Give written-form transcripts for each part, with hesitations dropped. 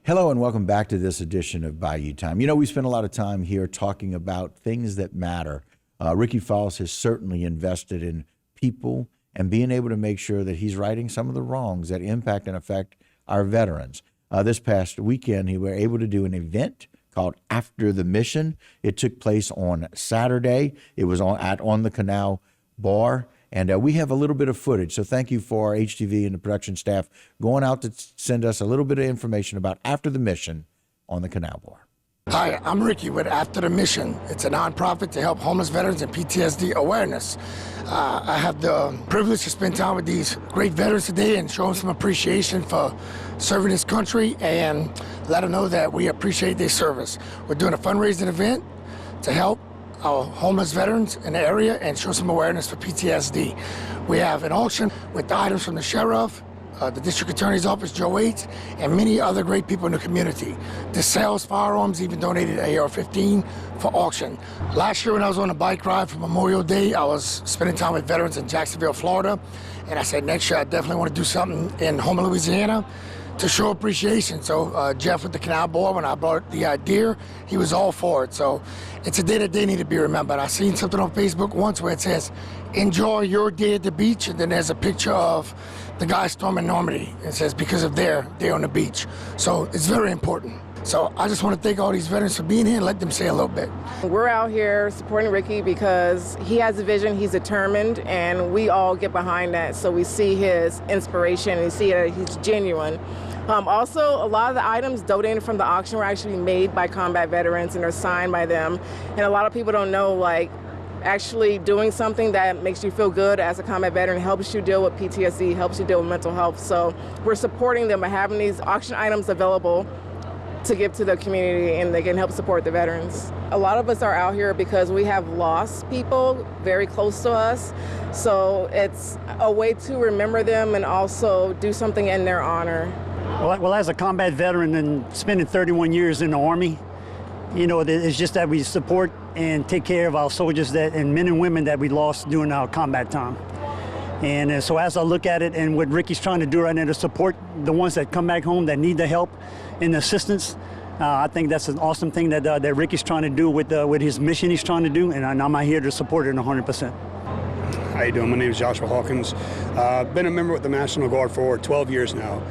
Hello and welcome back to this edition of Bayou Time. You know, we spend a lot of time here talking about things that matter. Ricky Faust has certainly invested in people and being able to make sure that he's righting some of the wrongs that impact and affect our veterans. This past weekend, we were able to do an event called After the Mission. It took place on Saturday. It was on the Canal Bar. And we have a little bit of footage. So thank you for our HTV and the production staff going out to send us a little bit of information about After the Mission on the Canal Bar. Hi, I'm Ricky with After the Mission. It's a nonprofit to help homeless veterans and PTSD awareness. I have the privilege to spend time with these great veterans today and show them some appreciation for serving this country and let them know that we appreciate their service. We're doing a fundraising event to help our homeless veterans in the area and show some awareness for PTSD. We have an auction with the items from the sheriff, the district attorney's office, Joe Waits, and many other great people in the community. The sales firearms even donated an AR-15 for auction. Last year when I was on a bike ride for Memorial Day, I was spending time with veterans in Jacksonville, Florida, and I said next year I definitely want to do something in Houma, Louisiana to show appreciation. So Jeff with the Canal Board, when I brought the idea, he was all for it. So it's a day that they need to be remembered. I seen something on Facebook once where it says, enjoy your day at the beach, and then there's a picture of the guy storming Normandy. It says, because of their day on the beach. So it's very important. So I just want to thank all these veterans for being here and let them say a little bit. We're out here supporting Ricky because he has a vision, he's determined, and we all get behind that. So we see his inspiration and we see that he's genuine. Also, a lot of the items donated from the auction were actually made by combat veterans and are signed by them. And a lot of people don't know, like, actually doing something that makes you feel good as a combat veteran helps you deal with PTSD, helps you deal with mental health. So we're supporting them by having these auction items available to give to the community, and they can help support the veterans. A lot of us are out here because we have lost people very close to us. So it's a way to remember them and also do something in their honor. Well, as a combat veteran and spending 31 years in the Army, you know, it's just that we support and take care of our soldiers and men and women that we lost during our combat time. And so as I look at it and what Ricky's trying to do right now to support the ones that come back home that need the help and the assistance, I think that's an awesome thing that Ricky's trying to do with his mission he's trying to do, and I'm out here to support it 100%. How you doing? My name is Joshua Hawkins. Been a member with the National Guard for 12 years now.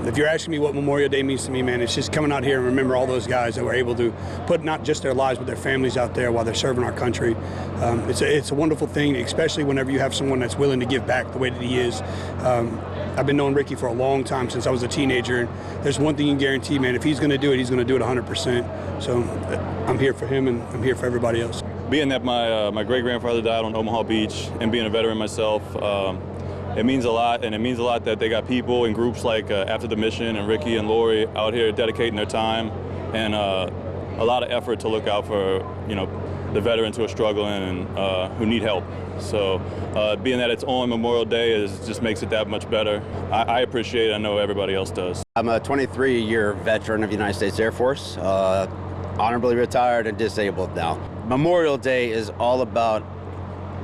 If you're asking me what Memorial Day means to me, man, it's just coming out here and remember all those guys that were able to put not just their lives but their families out there while they're serving our country. It's a wonderful thing, especially whenever you have someone that's willing to give back the way that he is. I've been knowing Ricky for a long time, since I was a teenager, and there's one thing you can guarantee, man, if he's going to do it, he's going to do it 100%. So I'm here for him, and I'm here for everybody else. Being that my great-grandfather died on Omaha Beach and being a veteran myself, it means a lot, and it means a lot that they got people and groups like After the Mission and Ricky and Lori out here dedicating their time and a lot of effort to look out for, you know, the veterans who are struggling and who need help. So being that it's on Memorial Day just makes it that much better. I appreciate it. I know everybody else does. I'm a 23-year veteran of the United States Air Force, honorably retired and disabled now. Memorial Day is all about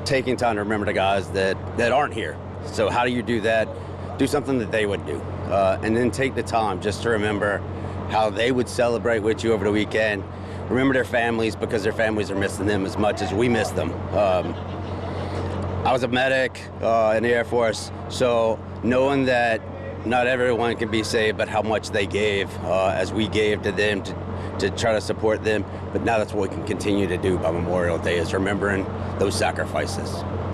taking time to remember the guys that aren't here. So how do you do that? Do something that they would do. And then take the time just to remember how they would celebrate with you over the weekend. Remember their families, because their families are missing them as much as we miss them. I was a medic in the Air Force, so knowing that not everyone can be saved, but how much they gave as we gave to them to try to support them. But now that's what we can continue to do by Memorial Day, is remembering those sacrifices.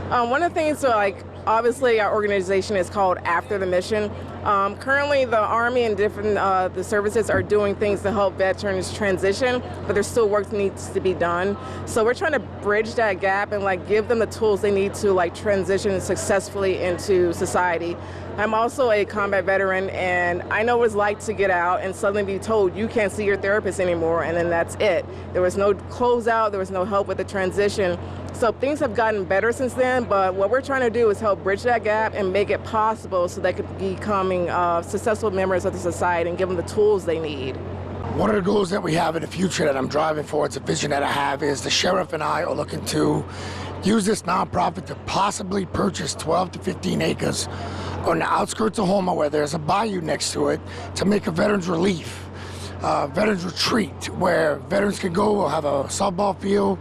One of the things, obviously our organization is called After the Mission. Currently the Army and different the services are doing things to help veterans transition, but there's still work that needs to be done. So we're trying to bridge that gap and give them the tools they need to transition successfully into society. I'm also a combat veteran, and I know what it's like to get out and suddenly be told you can't see your therapist anymore, and then that's it. There was no closeout, there was no help with the transition. So things have gotten better since then, but what we're trying to do is help bridge that gap and make it possible so they could be becoming successful members of the society and give them the tools they need. One of the goals that we have in the future that I'm driving for, it's a vision that I have, is the sheriff and I are looking to use this nonprofit to possibly purchase 12 to 15 acres on the outskirts of Houma, where there's a bayou next to it, to make a veterans relief. veterans retreat where veterans can go. We'll have a softball field,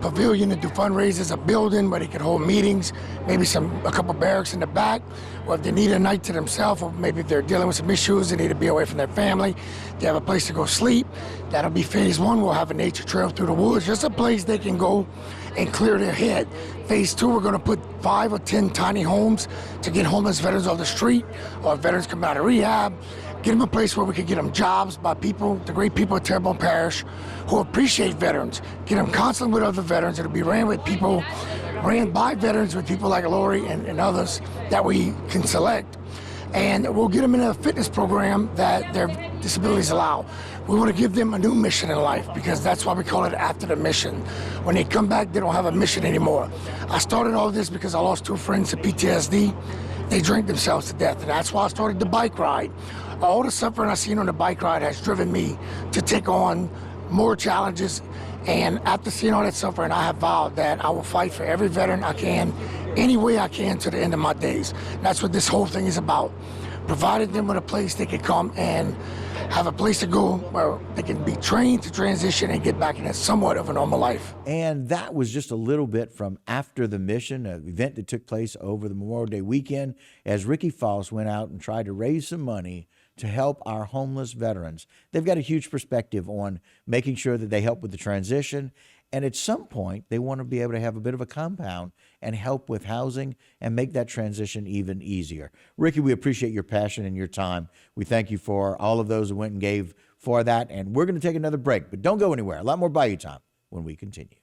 pavilion to do fundraisers, a building where they can hold meetings, maybe a couple barracks in the back, or if they need a night to themselves, or maybe if they're dealing with some issues, they need to be away from their family, they have a place to go sleep. That'll be phase one. We'll have a nature trail through the woods, just a place they can go and clear their head. Phase two, we're gonna put 5 or 10 tiny homes to get homeless veterans off the street, or veterans come out of rehab, get them a place where we can get them jobs by people, the great people at Terrebonne Parish who appreciate veterans. Get them counseling with other veterans. It'll be ran by veterans with people like Lori and others that we can select. And we'll get them in a fitness program that their disabilities allow. We want to give them a new mission in life because that's why we call it after the mission. When they come back, they don't have a mission anymore. I started all this because I lost 2 friends to PTSD. They drank themselves to death, and that's why I started the bike ride. All the suffering I've seen on the bike ride has driven me to take on more challenges. And after seeing all that suffering, I have vowed that I will fight for every veteran I can, any way I can to the end of my days. That's what this whole thing is about. Providing them with a place they can come and have a place to go where they can be trained to transition and get back into somewhat of a normal life. And that was just a little bit from After the Mission, an event that took place over the Memorial Day weekend as Ricky Foss went out and tried to raise some money to help our homeless veterans. They've got a huge perspective on making sure that they help with the transition. And at some point, they want to be able to have a bit of a compound and help with housing and make that transition even easier. Ricky, we appreciate your passion and your time. We thank you for all of those who went and gave for that. And we're going to take another break, but don't go anywhere. A lot more Bayou Time when we continue.